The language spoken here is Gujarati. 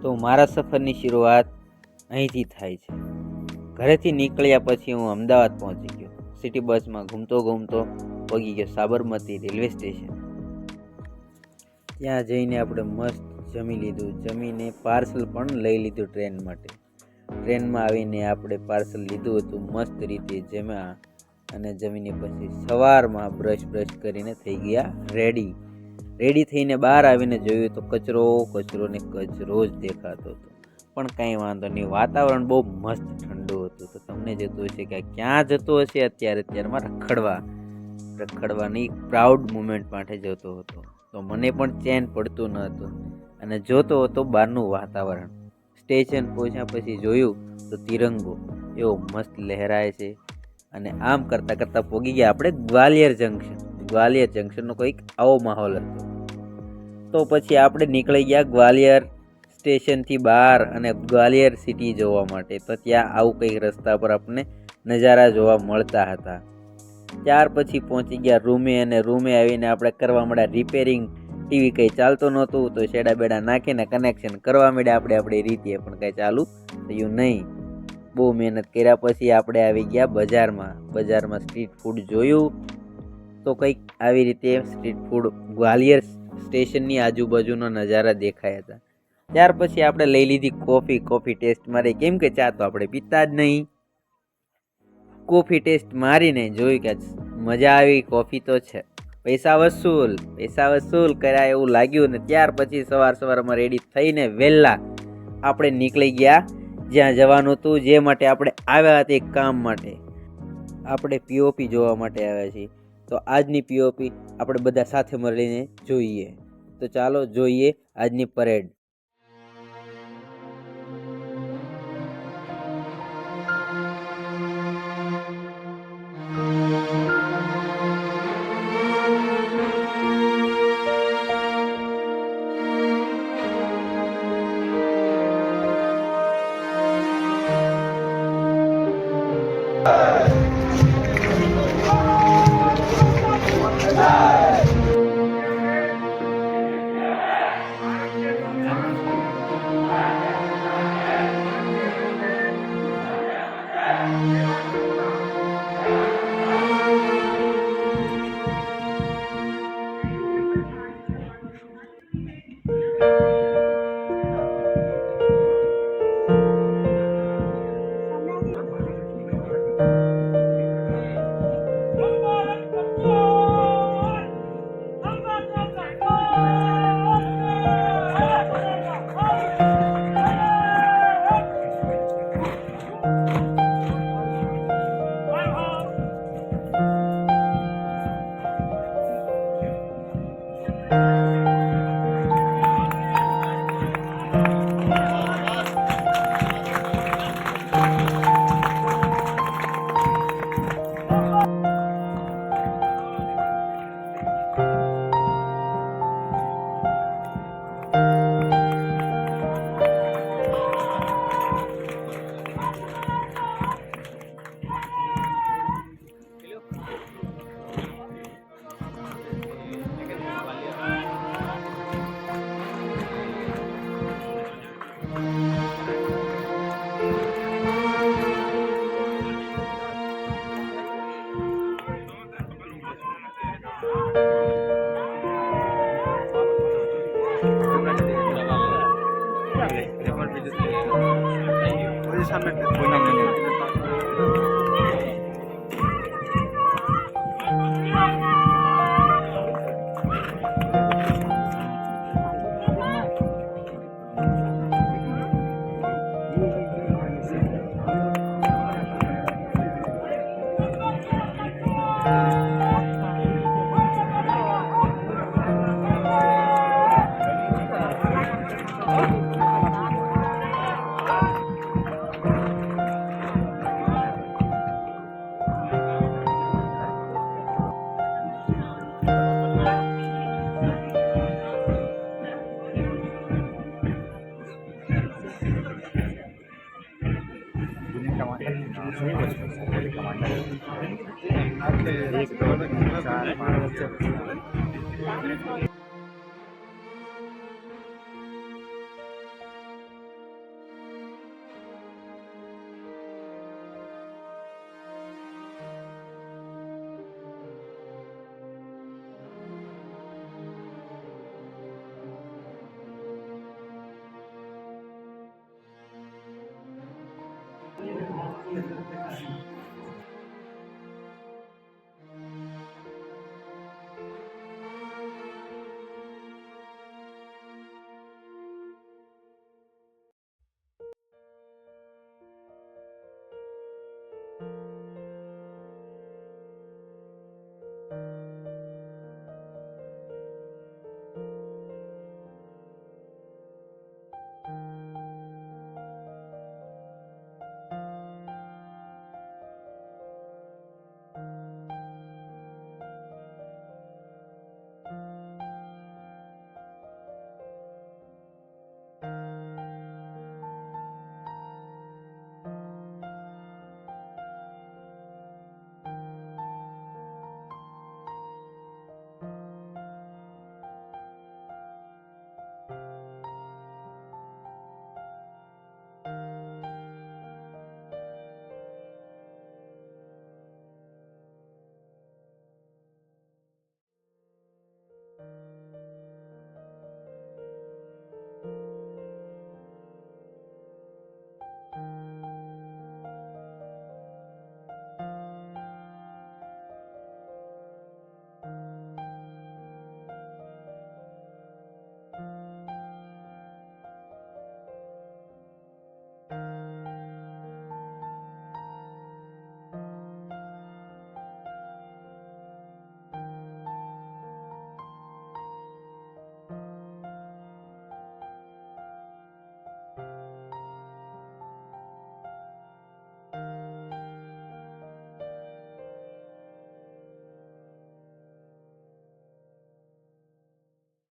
તો મારા સફરની શરૂઆત અહીંથી થાય છે। ઘરેથી નીકળ્યા પછી હું અમદાવાદ પહોંચી ગયો। સિટી બસમાં ઘૂમતો ઘૂમતો પગી ગયો સાબરમતી રેલવે સ્ટેશન। ત્યાં જઈને આપણે મસ્ત જમી લીધું, જમીને પાર્સલ પણ લઈ લીધું ટ્રેન માટે। ટ્રેનમાં આવીને આપણે પાર્સલ લીધું હતું, મસ્ત રીતે જમ્યા અને જમીને પછી સવારમાં બ્રશ કરીને થઈ ગયા રેડી થઈને બહાર આવીને જોયું તો કચરો ને કચરો જ દેખાતો હતો। પણ કાંઈ વાંધો નહીં, વાતાવરણ બહુ મસ્ત ઠંડુ હતું। તો તમને જતું હશે કે ક્યાં જતો હશે અત્યારમાં રખડવાની પ્રાઉડ મુમેન્ટ માટે જતો હતો। તો મને પણ ચેન પડતું ન હતું અને જોતો હતો બહારનું વાતાવરણ। સ્ટેશન પહોંચ્યા પછી જોયું તો તિરંગો એવો મસ્ત લહેરાય છે અને આમ કરતાં પહોંચી ગયા આપણે ગ્વાલિયર જંકશનનો કંઈક આવો માહોલ હતો। તો પછી આપણે નીકળી ગયા ગ્વાલિયર સ્ટેશનથી બહાર અને ગ્વાલિયર સિટી જોવા માટે। તો ત્યાં આવું કંઈક રસ્તા પર આપણને નજારા જોવા મળતા હતા। ત્યાર પછી પહોંચી ગયા રૂમે અને રૂમે આવીને આપણે કરવા માંડ્યા રિપેરિંગ। ટીવી કંઈ ચાલતું નહોતું તો શેડા બેડા નાખીને કનેક્શન કરવા માંડ્યા આપણે આપણી રીતે, પણ કંઈ ચાલુ થયું નહીં। બહુ મહેનત કર્યા પછી આપણે આવી ગયા બજારમાં સ્ટ્રીટ ફૂડ જોયું તો કંઈક આવી રીતે સ્ટ્રીટ ફૂડ ગ્વાલિયર સ્ટેશનની આજુબાજુનો નજારા દેખાયા હતા। ત્યાર પછી આપણે લઈ લીધી કોફી ટેસ્ટ મારી, કેમ કે ચા તો આપણે પીતા જ નહીં। કોફી ટેસ્ટ મારીને જોયું કે મજા આવી, કોફી તો છે, પૈસા વસૂલ કર્યા એવું લાગ્યું ને ત્યાર પછી સવારમાં રેડી થઈને વહેલા આપણે નીકળી ગયા જ્યાં જવાનું હતું, જે માટે આપણે આવ્યા હતા એક કામ માટે। આપણે પીઓપી જોવા માટે આવ્યા છીએ। તો આજની પીઓપી આપણે બધા સાથે મળીને જોઈએ। તો ચાલો જોઈએ આજની પરેડ। सामने